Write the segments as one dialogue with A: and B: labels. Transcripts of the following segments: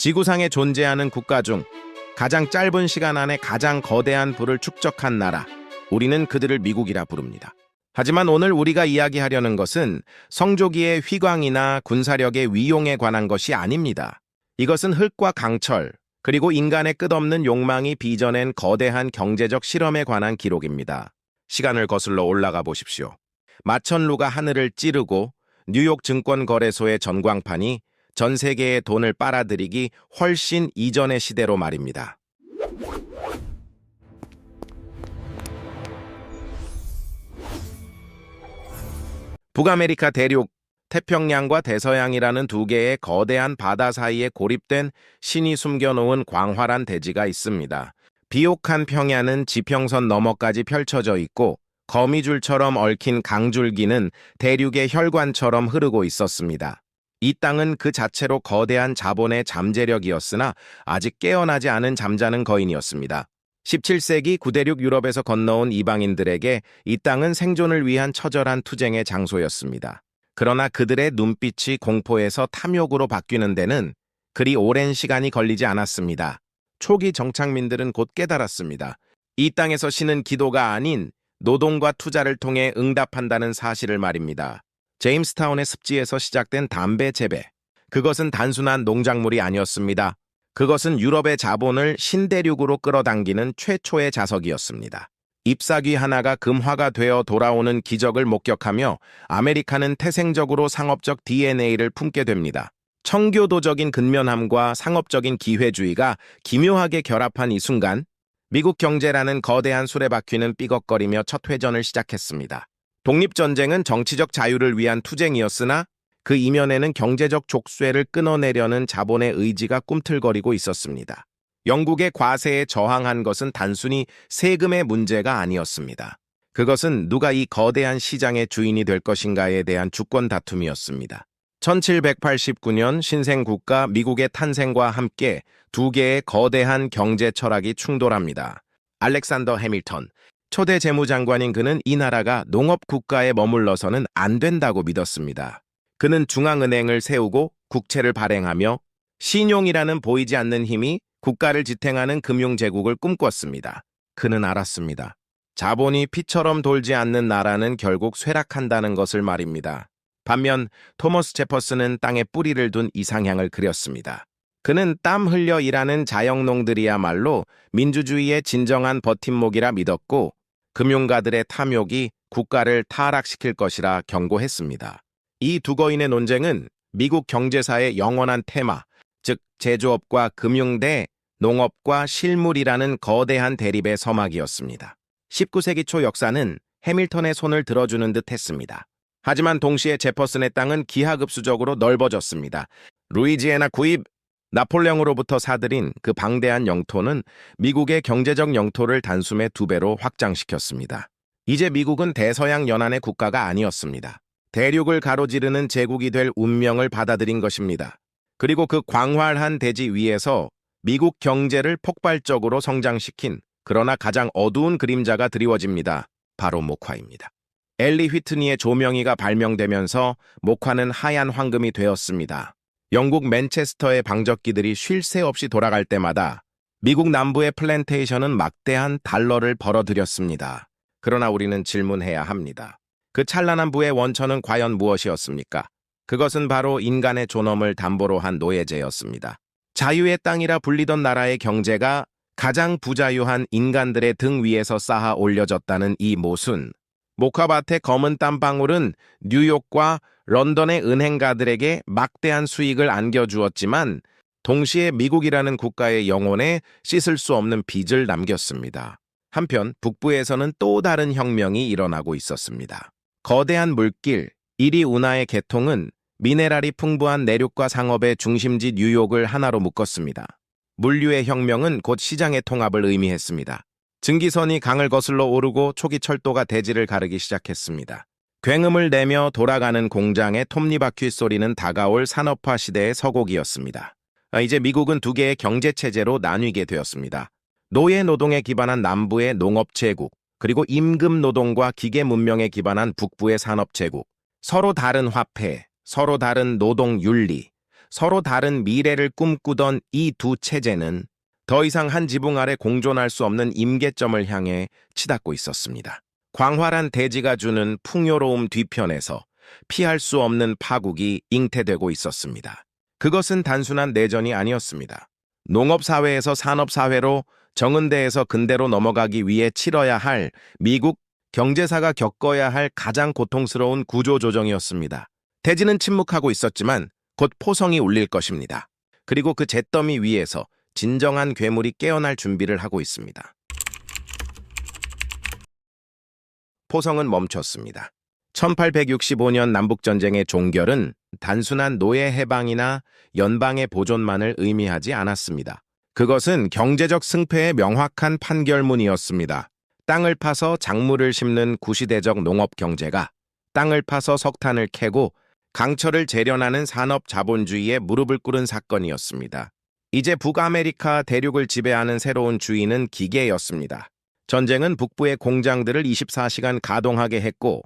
A: 지구상에 존재하는 국가 중 가장 짧은 시간 안에 가장 거대한 부를 축적한 나라, 우리는 그들을 미국이라 부릅니다. 하지만 오늘 우리가 이야기하려는 것은 성조기의 휘광이나 군사력의 위용에 관한 것이 아닙니다. 이것은 흙과 강철, 그리고 인간의 끝없는 욕망이 빚어낸 거대한 경제적 실험에 관한 기록입니다. 시간을 거슬러 올라가 보십시오. 마천루가 하늘을 찌르고 뉴욕 증권거래소의 전광판이 전 세계의 돈을 빨아들이기 훨씬 이전의 시대로 말입니다. 북아메리카 대륙, 태평양과 대서양이라는 두 개의 거대한 바다 사이에 고립된 신이 숨겨놓은 광활한 대지가 있습니다. 비옥한 평야는 지평선 너머까지 펼쳐져 있고 거미줄처럼 얽힌 강줄기는 대륙의 혈관처럼 흐르고 있었습니다. 이 땅은 그 자체로 거대한 자본의 잠재력이었으나 아직 깨어나지 않은 잠자는 거인이었습니다. 17세기 구대륙 유럽에서 건너온 이방인들에게 이 땅은 생존을 위한 처절한 투쟁의 장소였습니다. 그러나 그들의 눈빛이 공포에서 탐욕으로 바뀌는 데는 그리 오랜 시간이 걸리지 않았습니다. 초기 정착민들은 곧 깨달았습니다. 이 땅에서 신은 기도가 아닌 노동과 투자를 통해 응답한다는 사실을 말입니다. 제임스타운의 습지에서 시작된 담배 재배. 그것은 단순한 농작물이 아니었습니다. 그것은 유럽의 자본을 신대륙으로 끌어당기는 최초의 자석이었습니다. 잎사귀 하나가 금화가 되어 돌아오는 기적을 목격하며 아메리카는 태생적으로 상업적 DNA를 품게 됩니다. 청교도적인 근면함과 상업적인 기회주의가 기묘하게 결합한 이 순간, 미국 경제라는 거대한 수레바퀴는 삐걱거리며 첫 회전을 시작했습니다. 독립전쟁은 정치적 자유를 위한 투쟁이었으나 그 이면에는 경제적 족쇄를 끊어내려는 자본의 의지가 꿈틀거리고 있었습니다. 영국의 과세에 저항한 것은 단순히 세금의 문제가 아니었습니다. 그것은 누가 이 거대한 시장의 주인이 될 것인가에 대한 주권 다툼이었습니다. 1789년 신생국가 미국의 탄생과 함께 두 개의 거대한 경제 철학이 충돌합니다. 알렉산더 해밀턴, 초대 재무장관인 그는 이 나라가 농업국가에 머물러서는 안 된다고 믿었습니다. 그는 중앙은행을 세우고 국채를 발행하며 신용이라는 보이지 않는 힘이 국가를 지탱하는 금융제국을 꿈꿨습니다. 그는 알았습니다. 자본이 피처럼 돌지 않는 나라는 결국 쇠락한다는 것을 말입니다. 반면 토머스 제퍼슨은 땅에 뿌리를 둔 이상향을 그렸습니다. 그는 땀 흘려 일하는 자영농들이야말로 민주주의의 진정한 버팀목이라 믿었고 금융가들의 탐욕이 국가를 타락시킬 것이라 경고했습니다. 이 두 거인의 논쟁은 미국 경제사의 영원한 테마, 즉 제조업과 금융 대 농업과 실물이라는 거대한 대립의 서막이었습니다. 19세기 초 역사는 해밀턴의 손을 들어주는 듯 했습니다. 하지만 동시에 제퍼슨의 땅은 기하급수적으로 넓어졌습니다. 루이지애나 구입, 나폴레옹으로부터 사들인 그 방대한 영토는 미국의 경제적 영토를 단숨에 2배로 확장시켰습니다. 이제 미국은 대서양 연안의 국가가 아니었습니다. 대륙을 가로지르는 제국이 될 운명을 받아들인 것입니다. 그리고 그 광활한 대지 위에서 미국 경제를 폭발적으로 성장시킨 그러나 가장 어두운 그림자가 드리워집니다. 바로 목화입니다. 엘리 휘트니의 조명이가 발명되면서 목화는 하얀 황금이 되었습니다. 영국 맨체스터의 방적기들이 쉴 새 없이 돌아갈 때마다 미국 남부의 플랜테이션은 막대한 달러를 벌어들였습니다. 그러나 우리는 질문해야 합니다. 그 찬란한 부의 원천은 과연 무엇이었습니까? 그것은 바로 인간의 존엄을 담보로 한 노예제였습니다. 자유의 땅이라 불리던 나라의 경제가 가장 부자유한 인간들의 등 위에서 쌓아 올려졌다는 이 모순. 목화밭의 검은 땀방울은 뉴욕과 런던의 은행가들에게 막대한 수익을 안겨주었지만 동시에 미국이라는 국가의 영혼에 씻을 수 없는 빚을 남겼습니다. 한편 북부에서는 또 다른 혁명이 일어나고 있었습니다. 거대한 물길, 이리 운하의 개통은 미네랄이 풍부한 내륙과 상업의 중심지 뉴욕을 하나로 묶었습니다. 물류의 혁명은 곧 시장의 통합을 의미했습니다. 증기선이 강을 거슬러 오르고 초기 철도가 대지를 가르기 시작했습니다. 굉음을 내며 돌아가는 공장의 톱니바퀴 소리는 다가올 산업화 시대의 서곡이었습니다. 이제 미국은 두 개의 경제체제로 나뉘게 되었습니다. 노예 노동에 기반한 남부의 농업제국, 그리고 임금 노동과 기계 문명에 기반한 북부의 산업제국. 서로 다른 화폐, 서로 다른 노동 윤리, 서로 다른 미래를 꿈꾸던 이 두 체제는 더 이상 한 지붕 아래 공존할 수 없는 임계점을 향해 치닫고 있었습니다. 광활한 대지가 주는 풍요로움 뒤편에서 피할 수 없는 파국이 잉태되고 있었습니다. 그것은 단순한 내전이 아니었습니다. 농업사회에서 산업사회로, 정은대에서 근대로 넘어가기 위해 치러야 할 미국 경제사가 겪어야 할 가장 고통스러운 구조조정이었습니다. 대지는 침묵하고 있었지만 곧 포성이 울릴 것입니다. 그리고 그 잿더미 위에서 진정한 괴물이 깨어날 준비를 하고 있습니다. 포성은 멈췄습니다. 1865년 남북전쟁의 종결은 단순한 노예 해방이나 연방의 보존만을 의미하지 않았습니다. 그것은 경제적 승패의 명확한 판결문이었습니다. 땅을 파서 작물을 심는 구시대적 농업 경제가 땅을 파서 석탄을 캐고 강철을 재련하는 산업 자본주의에 무릎을 꿇은 사건이었습니다. 이제 북아메리카 대륙을 지배하는 새로운 주인은 기계였습니다. 전쟁은 북부의 공장들을 24시간 가동하게 했고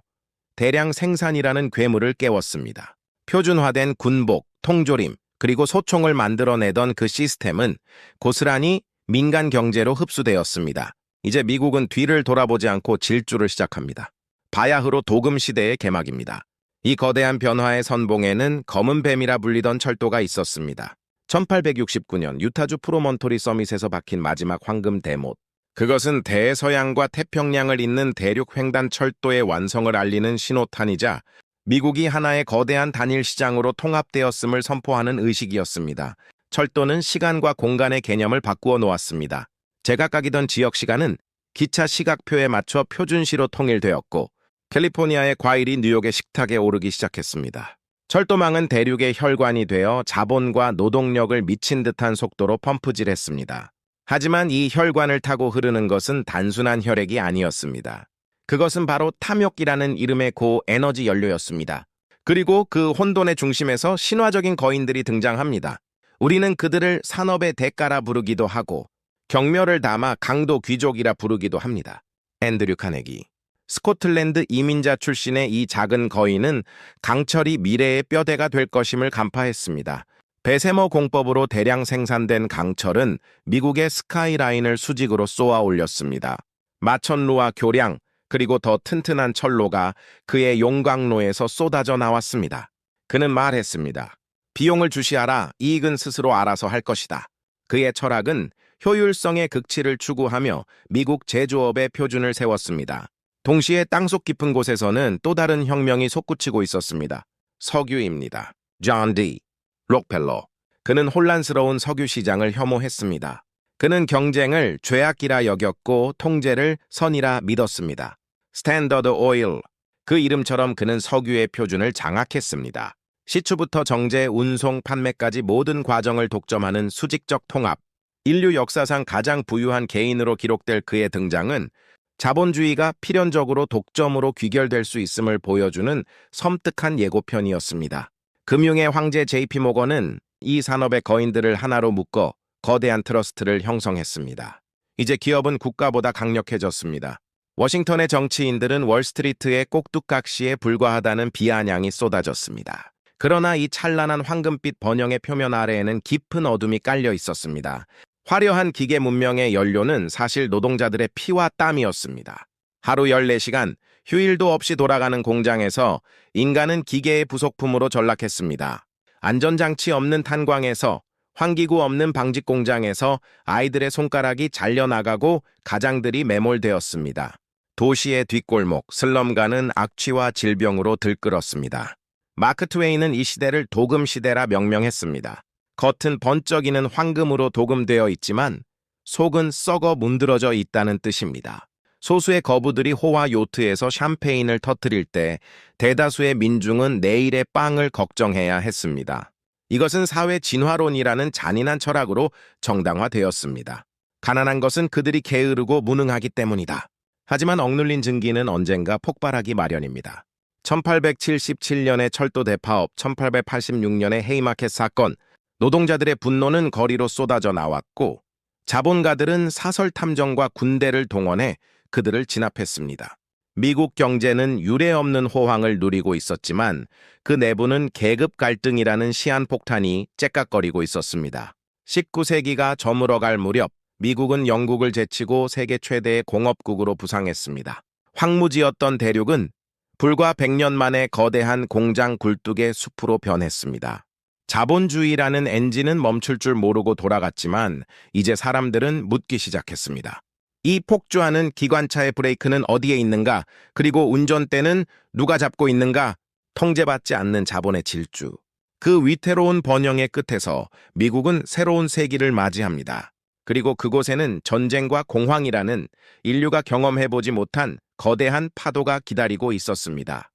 A: 대량 생산이라는 괴물을 깨웠습니다. 표준화된 군복, 통조림, 그리고 소총을 만들어내던 그 시스템은 고스란히 민간 경제로 흡수되었습니다. 이제 미국은 뒤를 돌아보지 않고 질주를 시작합니다. 바야흐로 도금 시대의 개막입니다. 이 거대한 변화의 선봉에는 검은 뱀이라 불리던 철도가 있었습니다. 1869년 유타주 프로몬토리 서밋에서 박힌 마지막 황금 대못. 그것은 대서양과 태평양을 잇는 대륙 횡단 철도의 완성을 알리는 신호탄이자 미국이 하나의 거대한 단일 시장으로 통합되었음을 선포하는 의식이었습니다. 철도는 시간과 공간의 개념을 바꾸어 놓았습니다. 제각각이던 지역 시간은 기차 시각표에 맞춰 표준시로 통일되었고 캘리포니아의 과일이 뉴욕의 식탁에 오르기 시작했습니다. 철도망은 대륙의 혈관이 되어 자본과 노동력을 미친 듯한 속도로 펌프질했습니다. 하지만 이 혈관을 타고 흐르는 것은 단순한 혈액이 아니었습니다. 그것은 바로 탐욕이라는 이름의 고에너지 연료였습니다. 그리고 그 혼돈의 중심에서 신화적인 거인들이 등장합니다. 우리는 그들을 산업의 대가라 부르기도 하고 경멸을 담아 강도 귀족이라 부르기도 합니다. 앤드류 카네기. 스코틀랜드 이민자 출신의 이 작은 거인은 강철이 미래의 뼈대가 될 것임을 간파했습니다. 배세머 공법으로 대량 생산된 강철은 미국의 스카이라인을 수직으로 쏘아 올렸습니다. 마천루와 교량, 그리고 더 튼튼한 철로가 그의 용광로에서 쏟아져 나왔습니다. 그는 말했습니다. 비용을 주시하라, 이익은 스스로 알아서 할 것이다. 그의 철학은 효율성의 극치를 추구하며 미국 제조업의 표준을 세웠습니다. 동시에 땅속 깊은 곳에서는 또 다른 혁명이 솟구치고 있었습니다. 석유입니다. 존 D. 록펠러. 그는 혼란스러운 석유 시장을 혐오했습니다. 그는 경쟁을 죄악이라 여겼고 통제를 선이라 믿었습니다. 스탠더드 오일. 그 이름처럼 그는 석유의 표준을 장악했습니다. 시추부터 정제, 운송, 판매까지 모든 과정을 독점하는 수직적 통합. 인류 역사상 가장 부유한 개인으로 기록될 그의 등장은 자본주의가 필연적으로 독점으로 귀결될 수 있음을 보여주는 섬뜩한 예고편이었습니다. 금융의 황제 JP 모건은 이 산업의 거인들을 하나로 묶어 거대한 트러스트를 형성했습니다. 이제 기업은 국가보다 강력해졌습니다. 워싱턴의 정치인들은 월스트리트의 꼭두각시에 불과하다는 비아냥이 쏟아졌습니다. 그러나 이 찬란한 황금빛 번영의 표면 아래에는 깊은 어둠이 깔려 있었습니다. 화려한 기계 문명의 연료는 사실 노동자들의 피와 땀이었습니다. 하루 14시간, 휴일도 없이 돌아가는 공장에서 인간은 기계의 부속품으로 전락했습니다. 안전장치 없는 탄광에서, 환기구 없는 방직 공장에서 아이들의 손가락이 잘려나가고 가장들이 매몰되었습니다. 도시의 뒷골목, 슬럼가는 악취와 질병으로 들끓었습니다. 마크 트웨인은 이 시대를 도금 시대라 명명했습니다. 겉은 번쩍이는 황금으로 도금되어 있지만 속은 썩어 문드러져 있다는 뜻입니다. 소수의 거부들이 호화 요트에서 샴페인을 터뜨릴 때 대다수의 민중은 내일의 빵을 걱정해야 했습니다. 이것은 사회 진화론이라는 잔인한 철학으로 정당화되었습니다. 가난한 것은 그들이 게으르고 무능하기 때문이다. 하지만 억눌린 증기는 언젠가 폭발하기 마련입니다. 1877년의 철도 대파업, 1886년의 헤이마켓 사건, 노동자들의 분노는 거리로 쏟아져 나왔고 자본가들은 사설 탐정과 군대를 동원해 그들을 진압했습니다. 미국 경제는 유례없는 호황을 누리고 있었지만 그 내부는 계급 갈등이라는 시한폭탄이 째깍거리고 있었습니다. 19세기가 저물어갈 무렵 미국은 영국을 제치고 세계 최대의 공업국으로 부상했습니다. 황무지였던 대륙은 불과 100년 만에 거대한 공장 굴뚝의 숲으로 변했습니다. 자본주의라는 엔진은 멈출 줄 모르고 돌아갔지만 이제 사람들은 묻기 시작했습니다. 이 폭주하는 기관차의 브레이크는 어디에 있는가? 그리고 운전대는 누가 잡고 있는가? 통제받지 않는 자본의 질주. 그 위태로운 번영의 끝에서 미국은 새로운 세기를 맞이합니다. 그리고 그곳에는 전쟁과 공황이라는 인류가 경험해보지 못한 거대한 파도가 기다리고 있었습니다.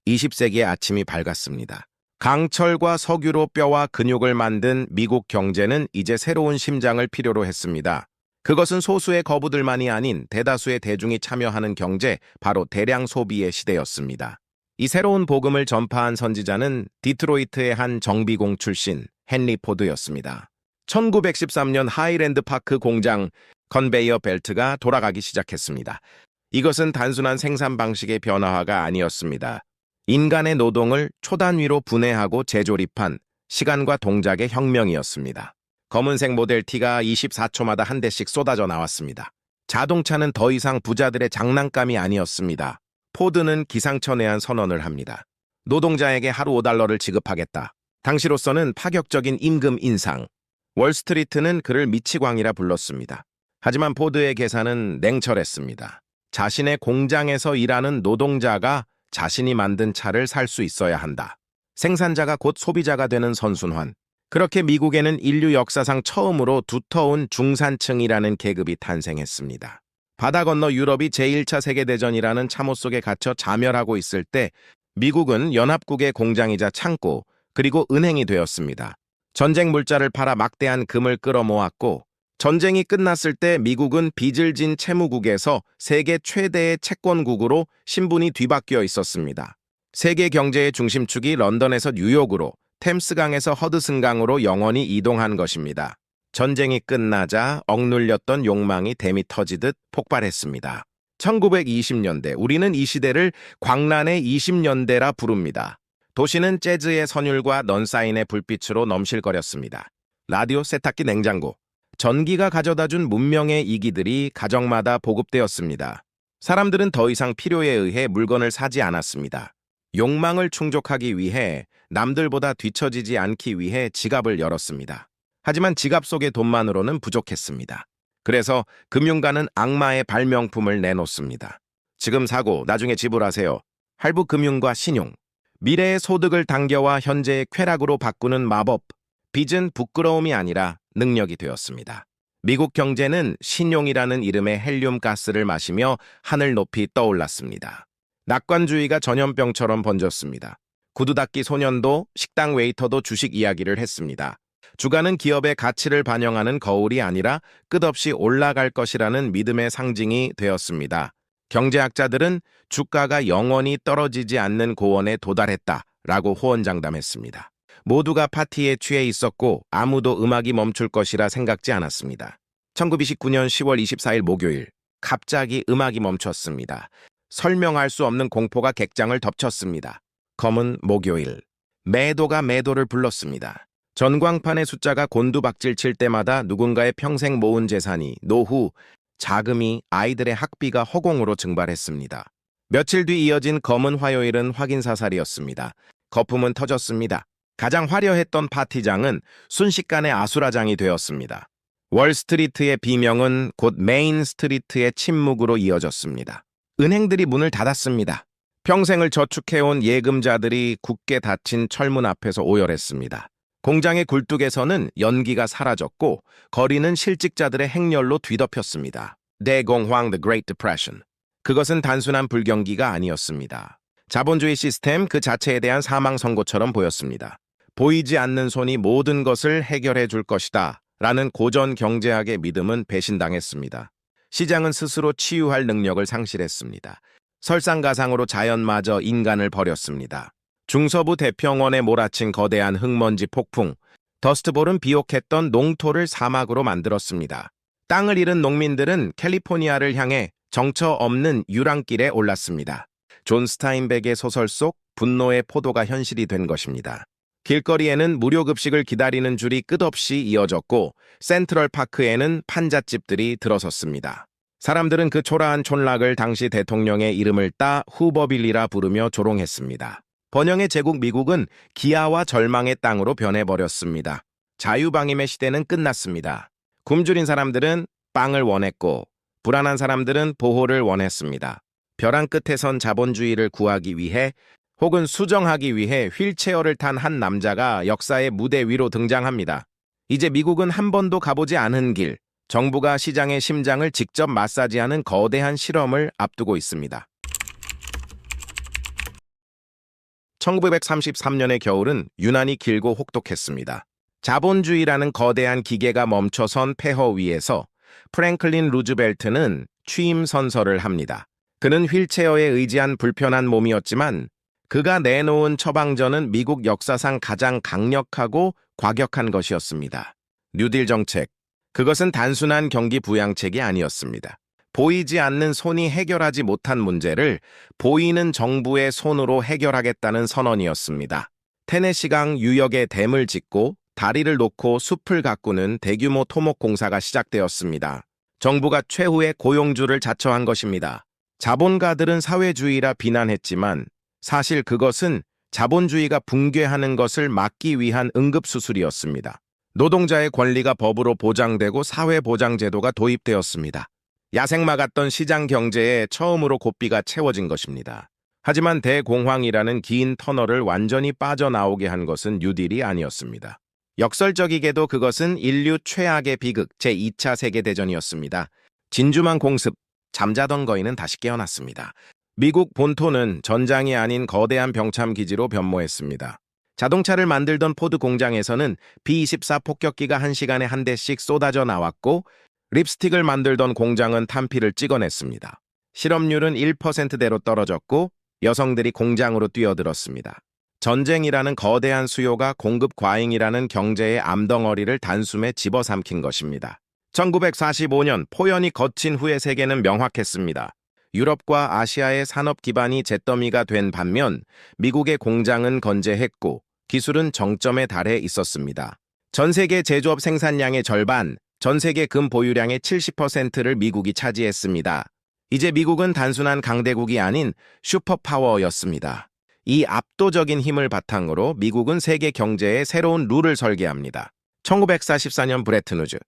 A: 20세기의 아침이 밝았습니다. 강철과 석유로 뼈와 근육을 만든 미국 경제는 이제 새로운 심장을 필요로 했습니다. 그것은 소수의 거부들만이 아닌 대다수의 대중이 참여하는 경제, 바로 대량 소비의 시대였습니다. 이 새로운 복음을 전파한 선지자는 디트로이트의 한 정비공 출신 헨리 포드였습니다. 1913년 하이랜드 파크 공장 컨베이어 벨트가 돌아가기 시작했습니다. 이것은 단순한 생산 방식의 변화가 아니었습니다. 인간의 노동을 초단위로 분해하고 재조립한 시간과 동작의 혁명이었습니다. 검은색 모델 T가 24초마다 한 대씩 쏟아져 나왔습니다. 자동차는 더 이상 부자들의 장난감이 아니었습니다. 포드는 기상천외한 선언을 합니다. 노동자에게 하루 5달러를 지급하겠다. 당시로서는 파격적인 임금 인상. 월스트리트는 그를 미치광이라 불렀습니다. 하지만 포드의 계산은 냉철했습니다. 자신의 공장에서 일하는 노동자가 자신이 만든 차를 살 수 있어야 한다. 생산자가 곧 소비자가 되는 선순환. 그렇게 미국에는 인류 역사상 처음으로 두터운 중산층이라는 계급이 탄생했습니다. 바다 건너 유럽이 제1차 세계대전이라는 참호 속에 갇혀 자멸하고 있을 때 미국은 연합국의 공장이자 창고, 그리고 은행이 되었습니다. 전쟁 물자를 팔아 막대한 금을 끌어모았고 전쟁이 끝났을 때 미국은 빚을 진 채무국에서 세계 최대의 채권국으로 신분이 뒤바뀌어 있었습니다. 세계 경제의 중심축이 런던에서 뉴욕으로, 템스강에서 허드슨강으로 영원히 이동한 것입니다. 전쟁이 끝나자 억눌렸던 욕망이 댐이 터지듯 폭발했습니다. 1920년대, 우리는 이 시대를 광란의 20년대라 부릅니다. 도시는 재즈의 선율과 넌사인의 불빛으로 넘실거렸습니다. 라디오, 세탁기, 냉장고, 전기가 가져다준 문명의 이기들이 가정마다 보급되었습니다. 사람들은 더 이상 필요에 의해 물건을 사지 않았습니다. 욕망을 충족하기 위해, 남들보다 뒤처지지 않기 위해 지갑을 열었습니다. 하지만 지갑 속의 돈만으로는 부족했습니다. 그래서 금융가는 악마의 발명품을 내놓습니다. 지금 사고 나중에 지불하세요. 할부 금융과 신용. 미래의 소득을 당겨와 현재의 쾌락으로 바꾸는 마법. 빚은 부끄러움이 아니라 능력이 되었습니다. 미국 경제는 신용이라는 이름의 헬륨 가스를 마시며 하늘 높이 떠올랐습니다. 낙관주의가 전염병처럼 번졌습니다. 구두 닦기 소년도 식당 웨이터도 주식 이야기를 했습니다. 주가는 기업의 가치를 반영하는 거울이 아니라 끝없이 올라갈 것이라는 믿음의 상징이 되었습니다. 경제학자들은 주가가 영원히 떨어지지 않는 고원에 도달했다라고 호언장담했습니다. 모두가 파티에 취해 있었고 아무도 음악이 멈출 것이라 생각지 않았습니다. 1929년 10월 24일 목요일, 갑자기 음악이 멈췄습니다. 설명할 수 없는 공포가 객장을 덮쳤습니다. 검은 목요일, 매도가 매도를 불렀습니다. 전광판의 숫자가 곤두박질 칠 때마다 누군가의 평생 모은 재산이, 노후, 자금이, 아이들의 학비가 허공으로 증발했습니다. 며칠 뒤 이어진 검은 화요일은 확인사살이었습니다. 거품은 터졌습니다. 가장 화려했던 파티장은 순식간에 아수라장이 되었습니다. 월스트리트의 비명은 곧 메인스트리트의 침묵으로 이어졌습니다. 은행들이 문을 닫았습니다. 평생을 저축해온 예금자들이 굳게 닫힌 철문 앞에서 오열했습니다. 공장의 굴뚝에서는 연기가 사라졌고 거리는 실직자들의 행렬로 뒤덮였습니다. 대공황, The Great Depression. 그것은 단순한 불경기가 아니었습니다. 자본주의 시스템 그 자체에 대한 사망 선고처럼 보였습니다. 보이지 않는 손이 모든 것을 해결해 줄 것이다 라는 고전 경제학의 믿음은 배신당했습니다. 시장은 스스로 치유할 능력을 상실했습니다. 설상가상으로 자연마저 인간을 버렸습니다. 중서부 대평원에 몰아친 거대한 흙먼지 폭풍, 더스트볼은 비옥했던 농토를 사막으로 만들었습니다. 땅을 잃은 농민들은 캘리포니아를 향해 정처 없는 유랑길에 올랐습니다. 존 스타인백의 소설 속 분노의 포도가 현실이 된 것입니다. 길거리에는 무료 급식을 기다리는 줄이 끝없이 이어졌고 센트럴 파크에는 판잣집들이 들어섰습니다. 사람들은 그 초라한 촌락을 당시 대통령의 이름을 따 후버빌리라 부르며 조롱했습니다. 번영의 제국 미국은 기아와 절망의 땅으로 변해버렸습니다. 자유방임의 시대는 끝났습니다. 굶주린 사람들은 빵을 원했고 불안한 사람들은 보호를 원했습니다. 벼랑 끝에 선 자본주의를 구하기 위해 혹은 수정하기 위해 휠체어를 탄 한 남자가 역사의 무대 위로 등장합니다. 이제 미국은 한 번도 가보지 않은 길, 정부가 시장의 심장을 직접 마사지하는 거대한 실험을 앞두고 있습니다. 1933년의 겨울은 유난히 길고 혹독했습니다. 자본주의라는 거대한 기계가 멈춰선 폐허 위에서 프랭클린 루즈벨트는 취임 선서를 합니다. 그는 휠체어에 의지한 불편한 몸이었지만 그가 내놓은 처방전은 미국 역사상 가장 강력하고 과격한 것이었습니다. 뉴딜 정책. 그것은 단순한 경기 부양책이 아니었습니다. 보이지 않는 손이 해결하지 못한 문제를 보이는 정부의 손으로 해결하겠다는 선언이었습니다. 테네시강 유역에 댐을 짓고 다리를 놓고 숲을 가꾸는 대규모 토목 공사가 시작되었습니다. 정부가 최후의 고용주를 자처한 것입니다. 자본가들은 사회주의라 비난했지만 사실 그것은 자본주의가 붕괴하는 것을 막기 위한 응급수술이었습니다. 노동자의 권리가 법으로 보장되고 사회보장제도가 도입되었습니다. 야생마 같던 시장 경제에 처음으로 고삐가 채워진 것입니다. 하지만 대공황이라는 긴 터널을 완전히 빠져나오게 한 것은 뉴딜이 아니었습니다. 역설적이게도 그것은 인류 최악의 비극 제2차 세계대전이었습니다. 진주만 공습, 잠자던 거인은 다시 깨어났습니다. 미국 본토는 전장이 아닌 거대한 병참 기지로 변모했습니다. 자동차를 만들던 포드 공장에서는 B-24 폭격기가 1시간에 한 대씩 쏟아져 나왔고 립스틱을 만들던 공장은 탄피를 찍어냈습니다. 실업률은 1%대로 떨어졌고 여성들이 공장으로 뛰어들었습니다. 전쟁이라는 거대한 수요가 공급 과잉이라는 경제의 암덩어리를 단숨에 집어삼킨 것입니다. 1945년 포연이 거친 후의 세계는 명확했습니다. 유럽과 아시아의 산업 기반이 잿더미가 된 반면 미국의 공장은 건재했고 기술은 정점에 달해 있었습니다. 전 세계 제조업 생산량의 절반, 전 세계 금 보유량의 70%를 미국이 차지했습니다. 이제 미국은 단순한 강대국이 아닌 슈퍼파워였습니다. 이 압도적인 힘을 바탕으로 미국은 세계 경제에 새로운 룰을 설계합니다. 1944년 브레튼우즈.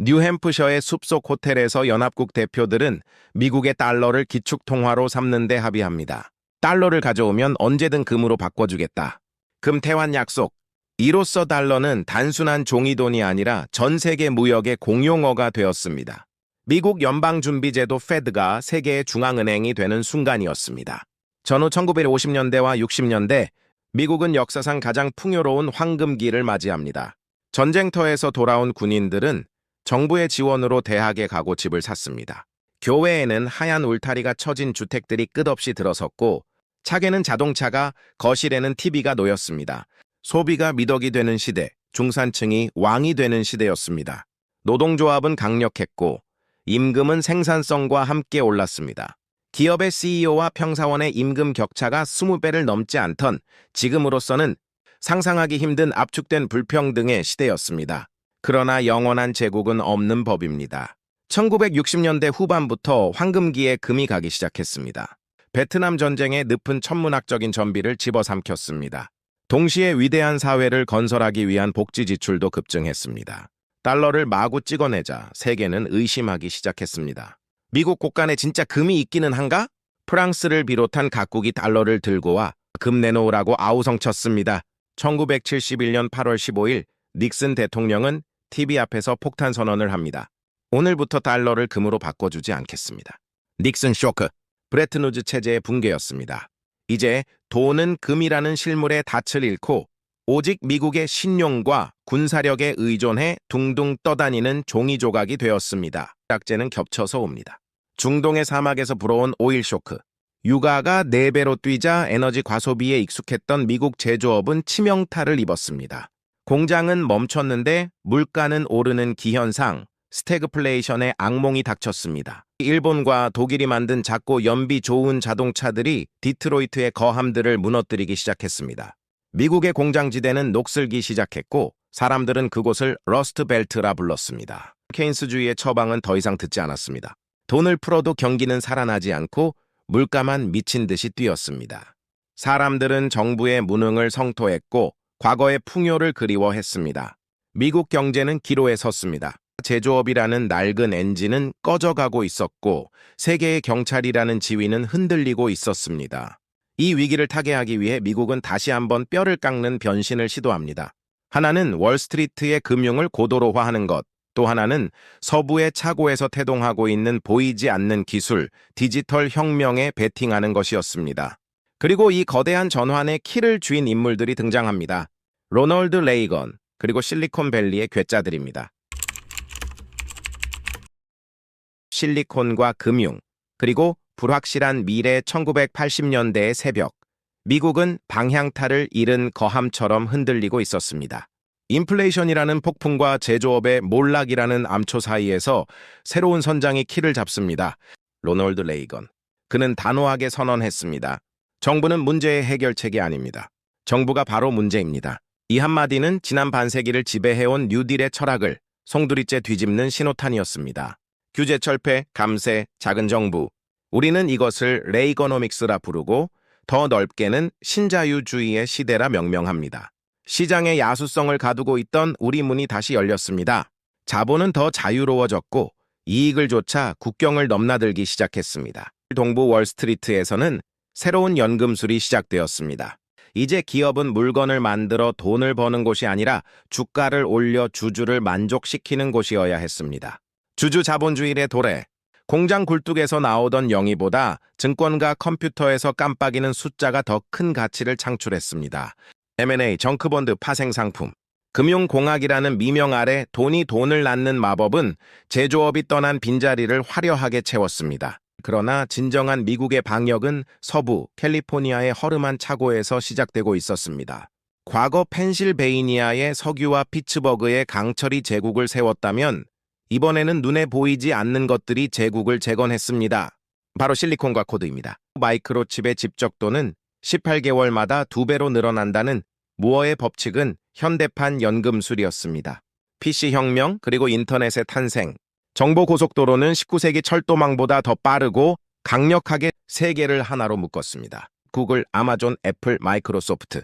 A: 뉴햄프셔의 숲속 호텔에서 연합국 대표들은 미국의 달러를 기축통화로 삼는 데 합의합니다. 달러를 가져오면 언제든 금으로 바꿔주겠다. 금 태환 약속. 이로써 달러는 단순한 종이돈이 아니라 전 세계 무역의 공용어가 되었습니다. 미국 연방준비제도 페드가 세계의 중앙은행이 되는 순간이었습니다. 전후 1950년대와 60년대, 미국은 역사상 가장 풍요로운 황금기를 맞이합니다. 전쟁터에서 돌아온 군인들은 정부의 지원으로 대학에 가고 집을 샀습니다. 교외에는 하얀 울타리가 쳐진 주택들이 끝없이 들어섰고 차게는 자동차가, 거실에는 TV가 놓였습니다. 소비가 미덕이 되는 시대, 중산층이 왕이 되는 시대였습니다. 노동조합은 강력했고 임금은 생산성과 함께 올랐습니다. 기업의 CEO와 평사원의 임금 격차가 20배를 넘지 않던 지금으로서는 상상하기 힘든 압축된 불평등의 시대였습니다. 그러나 영원한 제국은 없는 법입니다. 1960년대 후반부터 황금기에 금이 가기 시작했습니다. 베트남 전쟁의 늪은 천문학적인 전비를 집어삼켰습니다. 동시에 위대한 사회를 건설하기 위한 복지 지출도 급증했습니다. 달러를 마구 찍어내자 세계는 의심하기 시작했습니다. 미국 곳간에 진짜 금이 있기는 한가? 프랑스를 비롯한 각국이 달러를 들고 와 금 내놓으라고 아우성쳤습니다. 1971년 8월 15일 닉슨 대통령은 TV 앞에서 폭탄 선언을 합니다. 오늘부터 달러를 금으로 바꿔주지 않겠습니다. 닉슨 쇼크, 브레튼우즈 체제의 붕괴였습니다. 이제 돈은 금이라는 실물의 닻을 잃고 오직 미국의 신용과 군사력에 의존해 둥둥 떠다니는 종이 조각이 되었습니다. 약재는 겹쳐서 옵니다. 중동의 사막에서 불어온 오일 쇼크, 유가가 4배로 뛰자 에너지 과소비에 익숙했던 미국 제조업은 치명타를 입었습니다. 공장은 멈췄는데 물가는 오르는 기현상, 스태그플레이션의 악몽이 닥쳤습니다. 일본과 독일이 만든 작고 연비 좋은 자동차들이 디트로이트의 거함들을 무너뜨리기 시작했습니다. 미국의 공장지대는 녹슬기 시작했고 사람들은 그곳을 러스트벨트라 불렀습니다. 케인스주의의 처방은 더 이상 듣지 않았습니다. 돈을 풀어도 경기는 살아나지 않고 물가만 미친 듯이 뛰었습니다. 사람들은 정부의 무능을 성토했고 과거의 풍요를 그리워했습니다. 미국 경제는 기로에 섰습니다. 제조업이라는 낡은 엔진은 꺼져가고 있었고 세계의 경찰이라는 지위는 흔들리고 있었습니다. 이 위기를 타개하기 위해 미국은 다시 한번 뼈를 깎는 변신을 시도합니다. 하나는 월스트리트의 금융을 고도로화하는 것, 또 하나는 서부의 차고에서 태동하고 있는 보이지 않는 기술, 디지털 혁명에 베팅하는 것이었습니다. 그리고 이 거대한 전환의 키를 쥔 인물들이 등장합니다. 로널드 레이건, 그리고 실리콘밸리의 괴짜들입니다. 실리콘과 금융, 그리고 불확실한 미래 1980년대의 새벽, 미국은 방향타를 잃은 거함처럼 흔들리고 있었습니다. 인플레이션이라는 폭풍과 제조업의 몰락이라는 암초 사이에서 새로운 선장이 키를 잡습니다. 로널드 레이건. 그는 단호하게 선언했습니다. 정부는 문제의 해결책이 아닙니다. 정부가 바로 문제입니다. 이 한마디는 지난 반세기를 지배해온 뉴딜의 철학을 송두리째 뒤집는 신호탄이었습니다. 규제 철폐, 감세, 작은 정부. 우리는 이것을 레이거노믹스라 부르고 더 넓게는 신자유주의의 시대라 명명합니다. 시장의 야수성을 가두고 있던 우리 문이 다시 열렸습니다. 자본은 더 자유로워졌고 이익을 좇아 국경을 넘나들기 시작했습니다. 동부 월스트리트에서는 새로운 연금술이 시작되었습니다. 이제 기업은 물건을 만들어 돈을 버는 곳이 아니라 주가를 올려 주주를 만족시키는 곳이어야 했습니다. 주주 자본주의의 도래. 공장 굴뚝에서 나오던 영의보다 증권가 컴퓨터에서 깜빡이는 숫자가 더 큰 가치를 창출했습니다. M&A, 정크본드, 파생상품. 금융공학이라는 미명 아래 돈이 돈을 낳는 마법은 제조업이 떠난 빈자리를 화려하게 채웠습니다. 그러나 진정한 미국의 방역은 서부 캘리포니아의 허름한 차고에서 시작되고 있었습니다. 과거 펜실베이니아의 석유와 피츠버그의 강철이 제국을 세웠다면 이번에는 눈에 보이지 않는 것들이 제국을 재건했습니다. 바로 실리콘과 코드입니다. 마이크로칩의 집적도는 18개월마다 2배로 늘어난다는 무어의 법칙은 현대판 연금술이었습니다. PC혁명 그리고 인터넷의 탄생. 정보고속도로는 19세기 철도망보다 더 빠르고 강력하게 세계를 하나로 묶었습니다. 구글, 아마존, 애플, 마이크로소프트.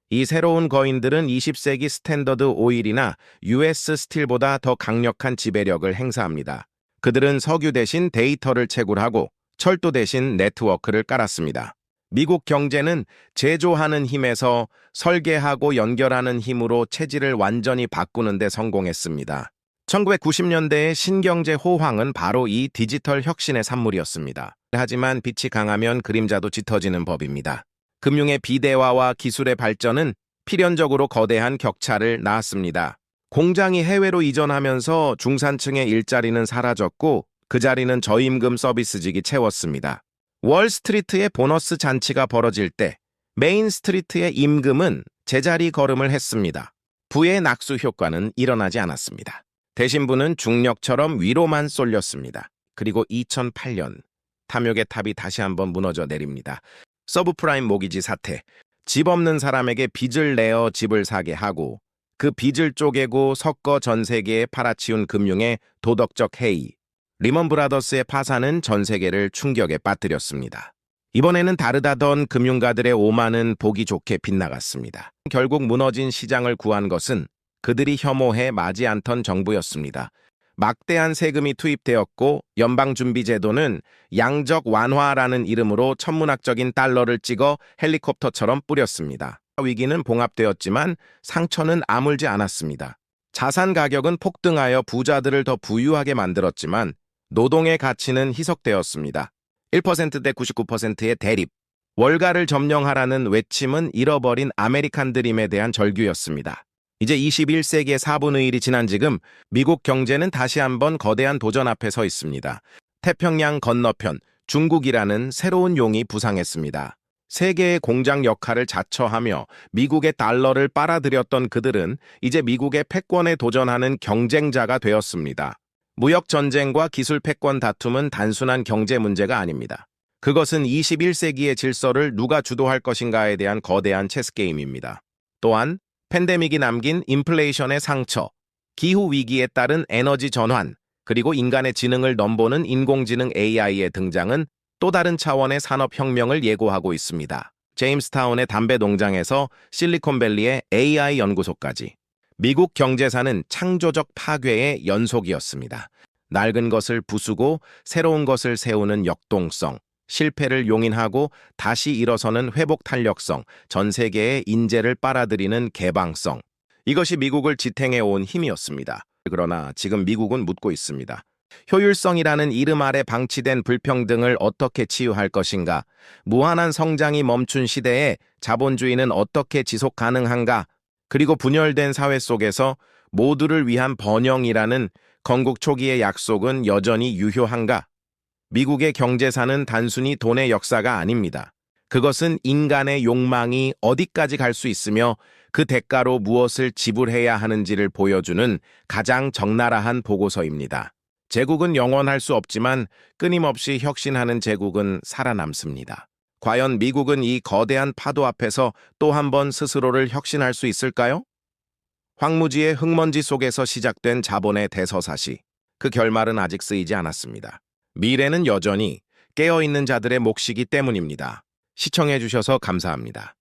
A: 이 새로운 거인들은 20세기 스탠더드 오일이나 US 스틸보다 더 강력한 지배력을 행사합니다. 그들은 석유 대신 데이터를 채굴하고 철도 대신 네트워크를 깔았습니다. 미국 경제는 제조하는 힘에서 설계하고 연결하는 힘으로 체질을 완전히 바꾸는 데 성공했습니다. 1990년대의 신경제 호황은 바로 이 디지털 혁신의 산물이었습니다. 하지만 빛이 강하면 그림자도 짙어지는 법입니다. 금융의 비대화와 기술의 발전은 필연적으로 거대한 격차를 낳았습니다. 공장이 해외로 이전하면서 중산층의 일자리는 사라졌고 그 자리는 저임금 서비스직이 채웠습니다. 월스트리트의 보너스 잔치가 벌어질 때 메인스트리트의 임금은 제자리 걸음을 했습니다. 부의 낙수 효과는 일어나지 않았습니다. 대신 부는 중력처럼 위로만 쏠렸습니다. 그리고 2008년 탐욕의 탑이 다시 한번 무너져 내립니다. 서브프라임 모기지 사태. 집 없는 사람에게 빚을 내어 집을 사게 하고 그 빚을 쪼개고 섞어 전 세계에 팔아치운 금융의 도덕적 해이. 리먼 브라더스의 파산은 전 세계를 충격에 빠뜨렸습니다. 이번에는 다르다던 금융가들의 오만은 보기 좋게 빗나갔습니다. 결국 무너진 시장을 구한 것은 그들이 혐오해 마지 않던 정부였습니다. 막대한 세금이 투입되었고 연방준비제도는 양적 완화라는 이름으로 천문학적인 달러를 찍어 헬리콥터처럼 뿌렸습니다. 위기는 봉합되었지만 상처는 아물지 않았습니다. 자산 가격은 폭등하여 부자들을 더 부유하게 만들었지만 노동의 가치는 희석되었습니다. 1%대 99%의 대립. 월가를 점령하라는 외침은 잃어버린 아메리칸 드림에 대한 절규였습니다. 이제 21세기의 4분의 1이 지난 지금 미국 경제는 다시 한번 거대한 도전 앞에 서 있습니다. 태평양 건너편 중국이라는 새로운 용이 부상했습니다. 세계의 공장 역할을 자처하며 미국의 달러를 빨아들였던 그들은 이제 미국의 패권에 도전하는 경쟁자가 되었습니다. 무역 전쟁과 기술 패권 다툼은 단순한 경제 문제가 아닙니다. 그것은 21세기의 질서를 누가 주도할 것인가에 대한 거대한 체스 게임입니다. 또한 팬데믹이 남긴 인플레이션의 상처, 기후 위기에 따른 에너지 전환, 그리고 인간의 지능을 넘보는 인공지능 AI의 등장은 또 다른 차원의 산업혁명을 예고하고 있습니다. 제임스타운의 담배 농장에서 실리콘밸리의 AI 연구소까지. 미국 경제사는 창조적 파괴의 연속이었습니다. 낡은 것을 부수고 새로운 것을 세우는 역동성, 실패를 용인하고 다시 일어서는 회복 탄력성, 전 세계의 인재를 빨아들이는 개방성. 이것이 미국을 지탱해온 힘이었습니다. 그러나 지금 미국은 묻고 있습니다. 효율성이라는 이름 아래 방치된 불평등을 어떻게 치유할 것인가? 무한한 성장이 멈춘 시대에 자본주의는 어떻게 지속 가능한가? 그리고 분열된 사회 속에서 모두를 위한 번영이라는 건국 초기의 약속은 여전히 유효한가? 미국의 경제사는 단순히 돈의 역사가 아닙니다. 그것은 인간의 욕망이 어디까지 갈 수 있으며 그 대가로 무엇을 지불해야 하는지를 보여주는 가장 적나라한 보고서입니다. 제국은 영원할 수 없지만 끊임없이 혁신하는 제국은 살아남습니다. 과연 미국은 이 거대한 파도 앞에서 또 한 번 스스로를 혁신할 수 있을까요? 황무지의 흙먼지 속에서 시작된 자본의 대서사시. 그 결말은 아직 쓰이지 않았습니다. 미래는 여전히 깨어있는 자들의 몫이기 때문입니다. 시청해주셔서 감사합니다.